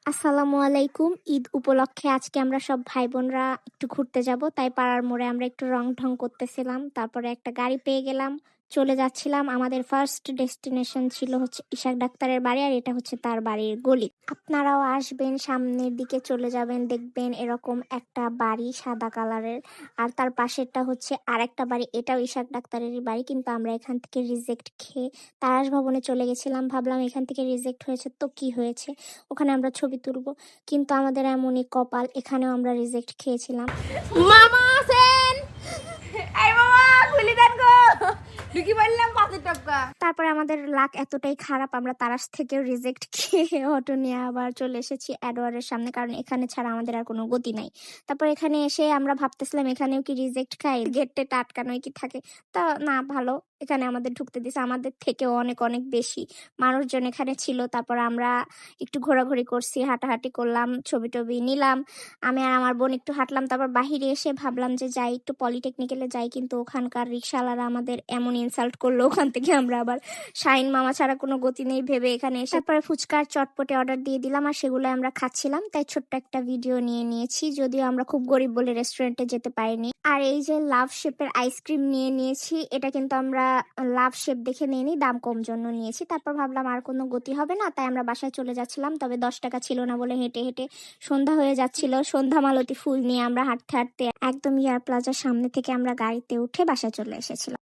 আসসালামু আলাইকুম। ঈদ উপলক্ষে আজকে আমরা সব ভাই বোনরা একটু ঘুরতে যাব, তাই পাড়ার মোড়ে আমরা একটু রং ঢং করতেছিলাম। তারপরে একটা গাড়ি পেয়ে গেলাম, চলে যাচ্ছিলাম। আমাদের ফার্স্ট ডেস্টিনেশন ছিল হচ্ছে ইশাক ডাক্তারের বাড়ি, আর এটা হচ্ছে তার বাড়ির গলি। আপনারাও আসবেন, সামনের দিকে চলে যাবেন, দেখবেন এরকম একটা বাড়ি সাদা কালারের, আর তার পাশেরটা হচ্ছে আরেকটা বাড়ি, এটাও ইশাক ডাক্তারেরই বাড়ি। কিন্তু আমরা এখান থেকে রিজেক্ট খেয়ে তারাস ভবনে চলে গেছিলাম। ভাবলাম এখান থেকে রিজেক্ট হয়েছে তো কি হয়েছে, ওখানে আমরা ছবি তুলবো। কিন্তু আমাদের এমনই কপাল, এখানেও আমরা রিজেক্ট খেয়েছিলাম। মামা আছেন? এই মামা খুলি দেন গো, ঢুকি পড়লাম 5 টাকা। তারপরে আমাদের লাক এতটাই খারাপ, আমরা তারাস থেকেও রিজেক্ট খেয়ে অটো নিয়ে আবার চলে এসেছি অ্যাডওয়ারের সামনে, কারণ এখানে ছাড়া আমাদের আর কোনো গতি নাই। তারপর এখানে এসে আমরা ভাবতেছিলাম এখানেও কি রিজেক্ট খাই, গেটটা আটকানোই কি থাকে। তা না, ভালো, এখানে আমাদের ঢুকতে দিছে। আমাদের থেকেও অনেক অনেক বেশি মানুষজন এখানে ছিল। তারপর আমরা একটু ঘোরাঘুরি করছি, হাঁটাহাঁটি করলাম, ছবি টবি নিলাম। আমি আর আমার বোন একটু হাঁটলাম। তারপর বাহিরে এসে ভাবলাম যে যাই, একটু পলিটেকনিক্যালে যাই, কিন্তু ওখানকার রিক্সাওয়ালারা আমাদের এমন ইনসাল্ট করলো, ওখান থেকে আমরা আবার শাইন মামা ছাড়া কোনো গতি নেই ভেবে এখানে এসে তারপরে ফুচকার চটপটে অর্ডার দিয়ে দিলাম, আর সেগুলো আমরা খাচ্ছিলাম। তাই ছোট্ট একটা ভিডিও নিয়ে নিয়েছি, যদিও আমরা খুব গরিব বলে রেস্টুরেন্টে যেতে পারিনি। আর এই যে লাভ শেপের আইসক্রিম নিয়ে নিয়েছি, এটা কিন্তু আমরা লাভ শেপ দেখে নিয়ে দাম কম জন্য নিয়েছি। তারপর ভাবলাম আর কোনো গতি হবে না, তাই আমরা বাসায় চলে যাচ্ছিলাম। তবে 10 টাকা ছিল না বলে হেঁটে হেঁটে সন্ধ্যা হয়ে যাচ্ছিল। সন্ধ্যা মালতী ফুল নিয়ে আমরা হাঁটতে হাঁটতে একদম ইয়ার প্লাজার সামনে থেকে আমরা গাড়িতে উঠে বাসায় চলে এসেছিলাম।